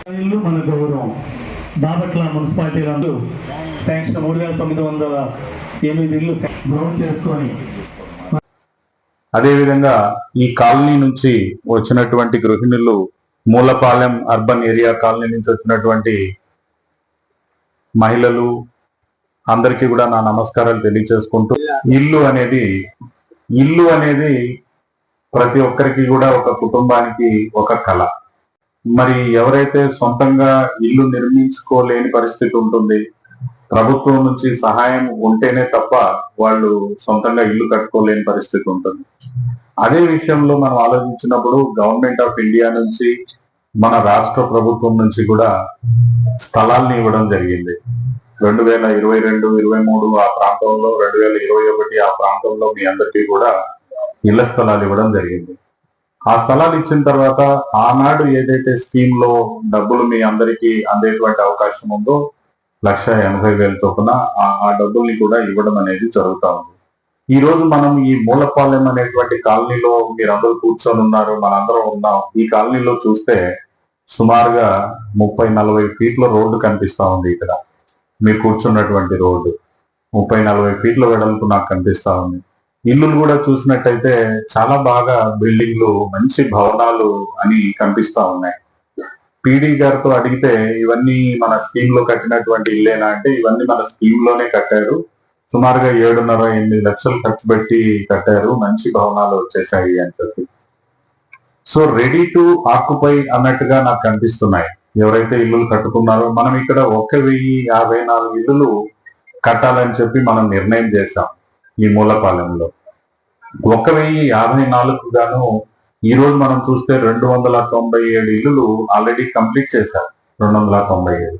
ఇల్లు మన గౌరవం. బాపట్ల మున్సిపాలిటీలో శాంక్షన్ 3908 ఇల్లు గ్రౌండ్ చేసుకొని, అదేవిధంగా ఈ కాలనీ నుంచి వచ్చినటువంటి గృహిణులు, మూలపాలెం అర్బన్ ఏరియా కాలనీ నుంచి వచ్చినటువంటి మహిళలు అందరికీ కూడా నా నమస్కారాలు తెలియజేసుకుంటూ, ఇల్లు అనేది ప్రతి ఒక్కరికి కూడా ఒక కుటుంబానికి ఒక కళ. మరి ఎవరైతే సొంతంగా ఇల్లు నిర్మించుకోలేని పరిస్థితి ఉంటుంది, ప్రభుత్వం నుంచి సహాయం ఉంటేనే తప్ప వాళ్ళు సొంతంగా ఇల్లు కట్టుకోలేని పరిస్థితి ఉంటుంది. అదే విషయంలో మనం ఆలోచించినప్పుడు గవర్నమెంట్ ఆఫ్ ఇండియా నుంచి, మన రాష్ట్ర ప్రభుత్వం నుంచి కూడా స్థలాల్ని ఇవ్వడం జరిగింది. 2022, 23 ఆ ప్రాంతంలో, 2021 ఆ ప్రాంతంలో మీ అందరికీ కూడా ఇళ్ల స్థలాలు ఇవ్వడం జరిగింది. ఆ స్థలాలు ఇచ్చిన తర్వాత ఆనాడు ఏదైతే స్కీమ్ లో డబ్బులు మీ అందరికీ అందేటువంటి అవకాశం ఉందో 1,80,000 చొప్పున ఆ డబ్బుల్ని కూడా ఇవ్వడం అనేది జరుగుతా ఉంది. ఈ రోజు మనం ఈ మూలపాలెం అనేటువంటి కాలనీలో మీరందరూ కూర్చొని ఉన్నారు, మనందరం ఉన్నాం. ఈ కాలనీలో చూస్తే సుమారుగా 30-40 ఫీట్ల రోడ్డు కనిపిస్తా ఉంది. ఇక్కడ మీరు కూర్చున్నటువంటి రోడ్డు 30-40 ఫీట్ల వెడల్పు నాకు కనిపిస్తా ఉంది. ఇల్లులు కూడా చూసినట్టయితే చాలా బాగా బిల్డింగ్లు, మంచి భవనాలు అని కనిపిస్తా ఉన్నాయి. పీడీ గారితో అడిగితే ఇవన్నీ మన స్కీమ్ లో కట్టినటువంటి ఇల్లేనా అంటే, ఇవన్నీ మన స్కీమ్ లోనే కట్టారు, సుమారుగా 7.5-8 లక్షలు ఖర్చు పెట్టి కట్టారు, మంచి భవనాలు వచ్చేసాయి అని చెప్పి. సో రెడీ టు ఆక్యుపై అన్నట్టుగా నాకు కనిపిస్తున్నాయి ఎవరైతే ఇల్లులు కట్టుకున్నారో. మనం ఇక్కడ 1,054 ఇల్లులు కట్టాలని చెప్పి మనం నిర్ణయం చేశాం. ఈ మూలపాలెంలో 1,054 గాను ఈ రోజు మనం చూస్తే 297 ఇల్లులు ఆల్రెడీ కంప్లీట్ చేశారు. 297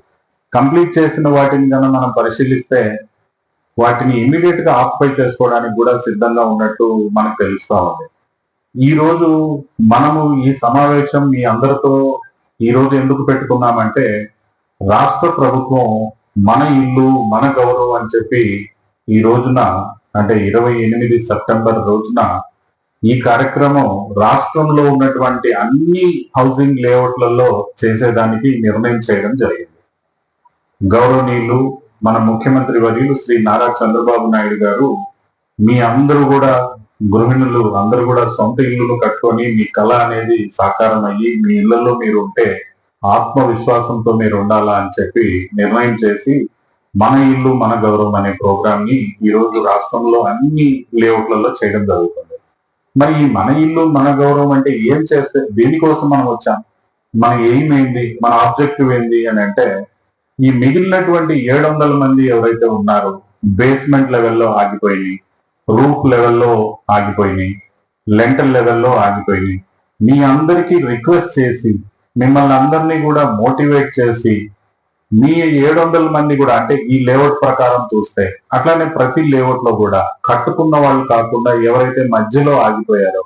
కంప్లీట్ చేసిన వాటిని కన్నా మనం పరిశీలిస్తే వాటిని ఇమీడియట్ గా ఆక్యుపై చేసుకోవడానికి కూడా సిద్ధంగా ఉన్నట్టు మనకు తెలుస్తా ఉంది. ఈ రోజు మనము ఈ సమావేశం మీ అందరితో ఈ రోజు ఎందుకు పెట్టుకున్నామంటే, రాష్ట్ర ప్రభుత్వం మన ఇల్లు మన గౌరవం అని చెప్పి ఈ రోజున, అంటే 28 సెప్టెంబర్ రోజున ఈ కార్యక్రమం రాష్ట్రంలో ఉన్నటువంటి అన్ని హౌసింగ్ లేఅవుట్లలో చేసేదానికి నిర్ణయం చేయడం జరిగింది. గౌరవనీయులు మన ముఖ్యమంత్రి వర్యులు శ్రీ నారా చంద్రబాబు నాయుడు గారు, మీ అందరూ కూడా గృహిణులు అందరూ కూడా సొంత ఇల్లులు కట్టుకొని మీ కళ అనేది సాకారం అయ్యి మీ ఇళ్లలో మీరు ఉంటే ఆత్మవిశ్వాసంతో మీరు ఉండాలా అని చెప్పి నిర్ణయం చేసి మన ఇల్లు మన గౌరవం అనే ప్రోగ్రామ్ ని ఈ రోజు రాష్ట్రంలో అన్ని లేఅవుట్లలో చేయడం జరుగుతుంది. మరి ఈ మన ఇల్లు మన గౌరవం అంటే ఏం చేస్తే, దేనికోసం మనం వచ్చాం, మన ఎయిమ్ ఏంది, మన ఆబ్జెక్టివ్ ఏంది అని అంటే, ఈ మిగిలినటువంటి 700 మంది ఎవరైతే ఉన్నారో బేస్మెంట్ లెవెల్లో ఆగిపోయినాయి, రూఫ్ లెవెల్లో ఆగిపోయినాయి, లెంటల్ లెవెల్లో ఆగిపోయినాయి, మీ అందరికీ రిక్వెస్ట్ చేసి మిమ్మల్ని అందరినీ కూడా మోటివేట్ చేసి మీ 700 మంది కూడా, అంటే ఈ లేఅవుట్ ప్రకారం చూస్తే అట్లానే ప్రతి లేఅవుట్ లో కూడా కట్టుకున్న వాళ్ళు కాకుండా ఎవరైతే మధ్యలో ఆగిపోయారో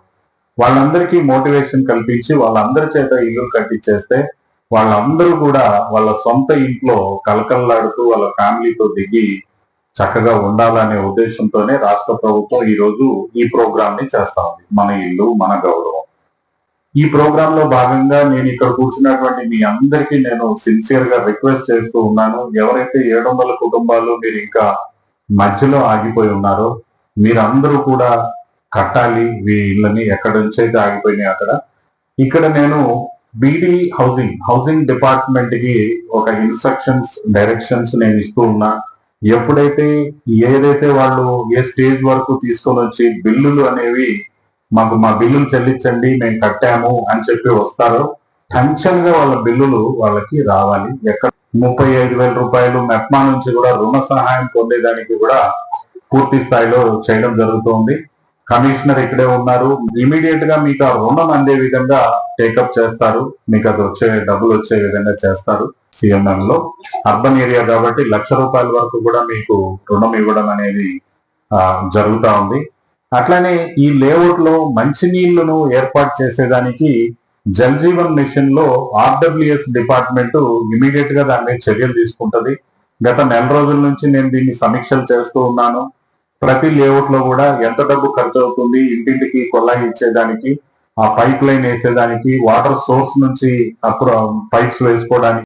వాళ్ళందరికీ మోటివేషన్ కల్పించి వాళ్ళందరి చేత ఇల్లు కట్టించేస్తే వాళ్ళందరూ కూడా వాళ్ళ సొంత ఇంట్లో కలకల్లాడుతూ వాళ్ళ ఫ్యామిలీతో దిగి చక్కగా ఉండాలనే ఉద్దేశంతోనే రాష్ట్ర ప్రభుత్వం ఈ రోజు ఈ ప్రోగ్రామ్ ని చేస్తా ఉంది, మన ఇల్లు మన గౌరవం. ఈ ప్రోగ్రామ్ లో భాగంగా నేను ఇక్కడ కూర్చున్నటువంటి మీ అందరికీ నేను సిన్సియర్ గా రిక్వెస్ట్ చేస్తూ ఉన్నాను, ఎవరైతే 700 కుటుంబాలు మీరు ఇంకా మధ్యలో ఆగిపోయి ఉన్నారో మీరందరూ కూడా కట్టాలి మీ ఇళ్ళని, ఎక్కడ నుంచి అయితే ఆగిపోయినాయి అక్కడ. ఇక్కడ నేను బీడీ హౌసింగ్ డిపార్ట్మెంట్ కి ఒక ఇన్స్ట్రక్షన్స్, డైరెక్షన్స్ నేను ఇస్తూ ఉన్నా. ఎప్పుడైతే ఏదైతే వాళ్ళు ఏ స్టేజ్ వరకు తీసుకొని వచ్చి బిల్లులు అనేవి మాకు మా బిల్లులు చెల్లించండి మేము కట్టాము అని చెప్పి వస్తారో టెన్షన్ గా వాళ్ళ బిల్లులు వాళ్ళకి రావాలి. ఎక్కడ 35,000 రూపాయలు మెప్మా నుంచి కూడా రుణ సహాయం పొందేదానికి కూడా పూర్తి స్థాయిలో చేయడం జరుగుతోంది. కమిషనర్ ఇక్కడే ఉన్నారు, ఇమీడియట్ గా మీకు ఆ రుణం అందే విధంగా టేకప్ చేస్తారు, మీకు అది డబ్బులు వచ్చే విధంగా చేస్తారు. సిఎంఎం లో అర్బన్ ఏరియా కాబట్టి 1,00,000 రూపాయల వరకు కూడా మీకు రుణం ఇవ్వడం అనేది జరుగుతా ఉంది. అట్లానే ఈ లేఅవుట్ లో మంచినీళ్లను ఏర్పాటు చేసేదానికి జల్ జీవన్ మిషన్ లో ఆర్డబ్ల్యూఎస్ డిపార్ట్మెంట్ ఇమీడియట్ గా దాని మీద చర్యలు తీసుకుంటది. గత 4 రోజుల నుంచి నేను దీన్ని సమీక్షలు చేస్తూ ఉన్నాను. ప్రతి లేఅవుట్ లో కూడా ఎంత డబ్బు ఖర్చు అవుతుంది ఇంటింటికి కొల్లాయి ఇచ్చేదానికి, ఆ పైప్ లైన్ వేసేదానికి, వాటర్ సోర్స్ నుంచి అప్పుడు పైప్స్ వేసుకోవడానికి